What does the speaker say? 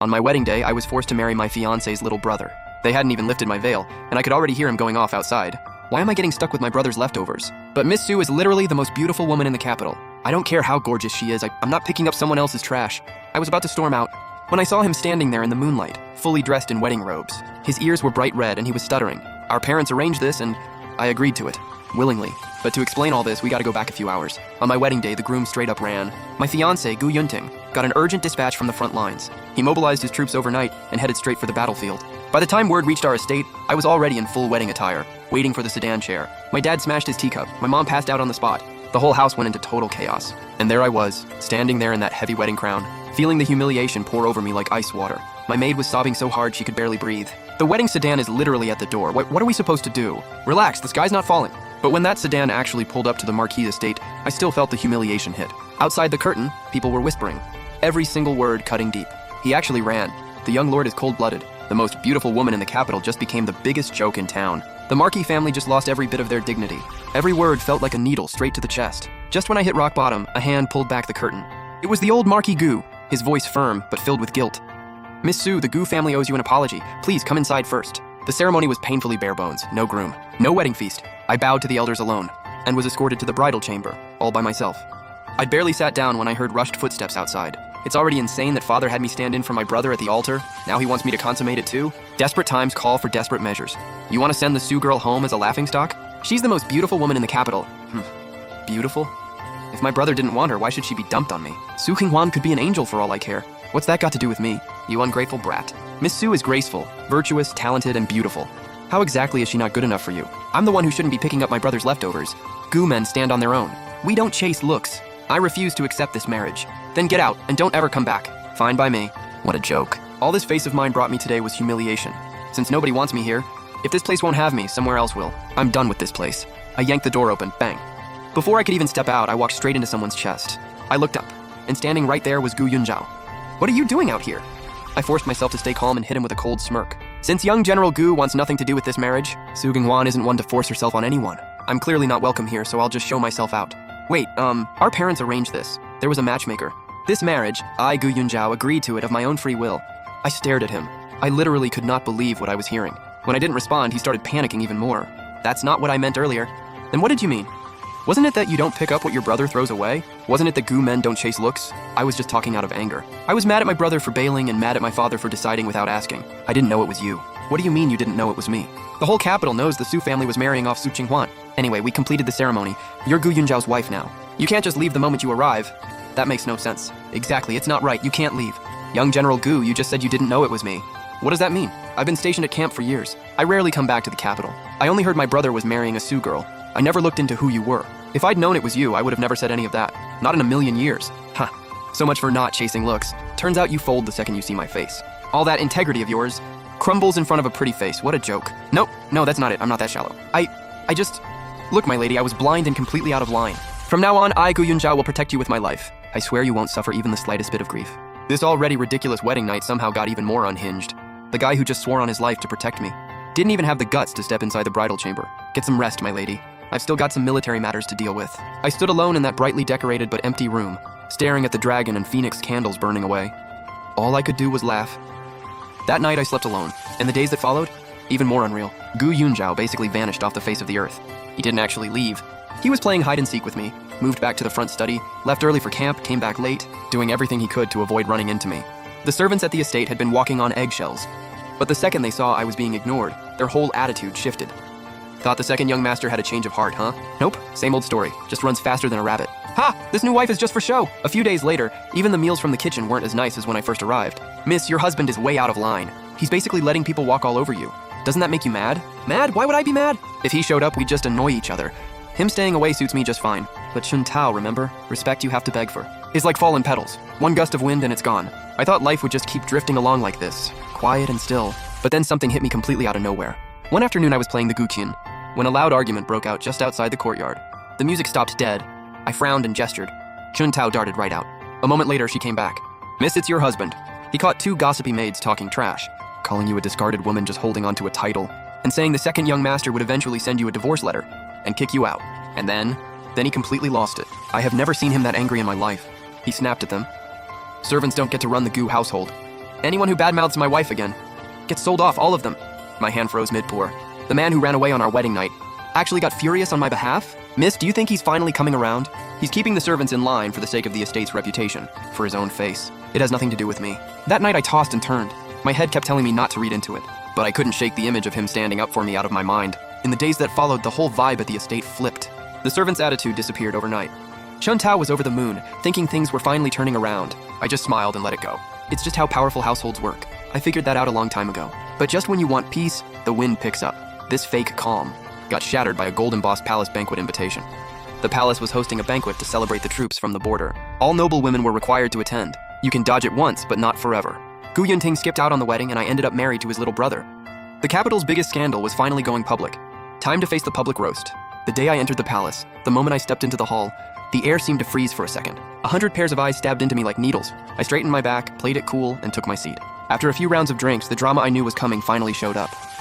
On my wedding day, I was forced to marry my fiance's little brother. They hadn't even lifted my veil, and I could already hear him going off outside. Why am I getting stuck with my brother's leftovers? But Miss Sue is literally the most beautiful woman in the capital. I don't care how gorgeous she is, I'm not picking up someone else's trash. I was about to storm out when I saw him standing there in the moonlight, fully dressed in wedding robes. His ears were bright red and he was stuttering. Our parents arranged this and I agreed to it, willingly. But to explain all this, we gotta go back a few hours. On my wedding day, the groom straight up ran. My fiancé, Gu Yunting, got an urgent dispatch from the front lines. He mobilized his troops overnight and headed straight for the battlefield. By the time word reached our estate, I was already in full wedding attire, waiting for the sedan chair. My dad smashed his teacup, my mom passed out on the spot. The whole house went into total chaos. And there I was, standing there in that heavy wedding crown, feeling the humiliation pour over me like ice water. My maid was sobbing so hard she could barely breathe. The wedding sedan is literally at the door. What are we supposed to do? Relax, the sky's not falling. But when that sedan actually pulled up to the Marquis estate, I still felt the humiliation hit. Outside the curtain, people were whispering, every single word cutting deep. He actually ran. The young lord is cold-blooded. The most beautiful woman in the capital just became the biggest joke in town. The Marquis family just lost every bit of their dignity. Every word felt like a needle straight to the chest. Just when I hit rock bottom, a hand pulled back the curtain. It was the old Marquis Gu, his voice firm but filled with guilt. Miss Sue, the Gu family owes you an apology. Please come inside first. The ceremony was painfully bare bones, no groom, no wedding feast. I bowed to the elders alone and was escorted to the bridal chamber, all by myself. I'd barely sat down when I heard rushed footsteps outside. It's already insane that father had me stand in for my brother at the altar. Now he wants me to consummate it too? Desperate times call for desperate measures. You want to send the Sue girl home as a laughingstock? She's the most beautiful woman in the capital. Beautiful? If my brother didn't want her, why should she be dumped on me? Su Qinghuan could be an angel for all I care. What's that got to do with me? You ungrateful brat. Miss Sue is graceful, virtuous, talented, and beautiful. How exactly is she not good enough for you? I'm the one who shouldn't be picking up my brother's leftovers. Gu men stand on their own. We don't chase looks. I refuse to accept this marriage. Then get out and don't ever come back. Fine by me. What a joke. All this face of mine brought me today was humiliation. Since nobody wants me here, if this place won't have me, somewhere else will. I'm done with this place. I yanked the door open, bang. Before I could even step out, I walked straight into someone's chest. I looked up, and standing right there was Gu Yunzhao. What are you doing out here? I forced myself to stay calm and hit him with a cold smirk. Since young General Gu wants nothing to do with this marriage, Su Qinghuan isn't one to force herself on anyone. I'm clearly not welcome here, so I'll just show myself out. Wait, our parents arranged this. There was a matchmaker. This marriage, I, Gu Yunzhao, agreed to it of my own free will. I stared at him. I literally could not believe what I was hearing. When I didn't respond, he started panicking even more. That's not what I meant earlier. Then what did you mean? Wasn't it that you don't pick up what your brother throws away? Wasn't it that Gu men don't chase looks? I was just talking out of anger. I was mad at my brother for bailing and mad at my father for deciding without asking. I didn't know it was you. What do you mean you didn't know it was me? The whole capital knows the Su family was marrying off Su Qinghuan. Anyway, we completed the ceremony. You're Gu Yunzhao's wife now. You can't just leave the moment you arrive. That makes no sense. Exactly, it's not right. You can't leave. Young General Gu, you just said you didn't know it was me. What does that mean? I've been stationed at camp for years. I rarely come back to the capital. I only heard my brother was marrying a Sioux girl. I never looked into who you were. If I'd known it was you, I would have never said any of that. Not in a million years. Huh. So much for not chasing looks. Turns out you fold the second you see my face. All that integrity of yours crumbles in front of a pretty face. What a joke. Nope, no, that's not it. I'm not that shallow. I just... Look, my lady, I was blind and completely out of line. From now on, I, Gu Yunzhao, will protect you with my life. I swear you won't suffer even the slightest bit of grief. This already ridiculous wedding night somehow got even more unhinged. The guy who just swore on his life to protect me didn't even have the guts to step inside the bridal chamber. Get some rest, my lady. I've still got some military matters to deal with. I stood alone in that brightly decorated but empty room, staring at the dragon and phoenix candles burning away. All I could do was laugh. That night I slept alone, and the days that followed, even more unreal. Gu Yunzhao basically vanished off the face of the earth. He didn't actually leave. He was playing hide and seek with me, moved back to the front study, left early for camp, came back late, doing everything he could to avoid running into me. The servants at the estate had been walking on eggshells, but the second they saw I was being ignored, their whole attitude shifted. Thought the second young master had a change of heart, huh? Nope, same old story, just runs faster than a rabbit. Ha! This new wife is just for show! A few days later, even the meals from the kitchen weren't as nice as when I first arrived. Miss, your husband is way out of line. He's basically letting people walk all over you. Doesn't that make you mad? Mad? Why would I be mad? If he showed up, we'd just annoy each other. Him staying away suits me just fine. But Chun Tao, remember? Respect you have to beg for. Is like fallen petals. One gust of wind and it's gone. I thought life would just keep drifting along like this, quiet and still. But then something hit me completely out of nowhere. One afternoon I was playing the guqin, when a loud argument broke out just outside the courtyard. The music stopped dead. I frowned and gestured. Chun Tao darted right out. A moment later, she came back. Miss, it's your husband. He caught two gossipy maids talking trash, calling you a discarded woman just holding onto a title, and saying the second young master would eventually send you a divorce letter and kick you out. And then he completely lost it. I have never seen him that angry in my life. He snapped at them. Servants don't get to run the Gu household. Anyone who badmouths my wife again gets sold off, all of them. My hand froze mid-pour. The man who ran away on our wedding night actually got furious on my behalf? Miss, do you think he's finally coming around? He's keeping the servants in line for the sake of the estate's reputation, for his own face. It has nothing to do with me. That night I tossed and turned. My head kept telling me not to read into it, but I couldn't shake the image of him standing up for me out of my mind. In the days that followed, the whole vibe at the estate flipped. The servant's attitude disappeared overnight. Chun Tao was over the moon, thinking things were finally turning around. I just smiled and let it go. It's just how powerful households work. I figured that out a long time ago. But just when you want peace, the wind picks up. This fake calm got shattered by a Golden Boss Palace banquet invitation. The palace was hosting a banquet to celebrate the troops from the border. All noble women were required to attend. You can dodge it once, but not forever. Gu Yunting skipped out on the wedding, and I ended up married to his little brother. The capital's biggest scandal was finally going public. Time to face the public roast. The day I entered the palace, the moment I stepped into the hall, the air seemed to freeze for a second. 100 pairs of eyes stabbed into me like needles. I straightened my back, played it cool, and took my seat. After a few rounds of drinks, the drama I knew was coming finally showed up.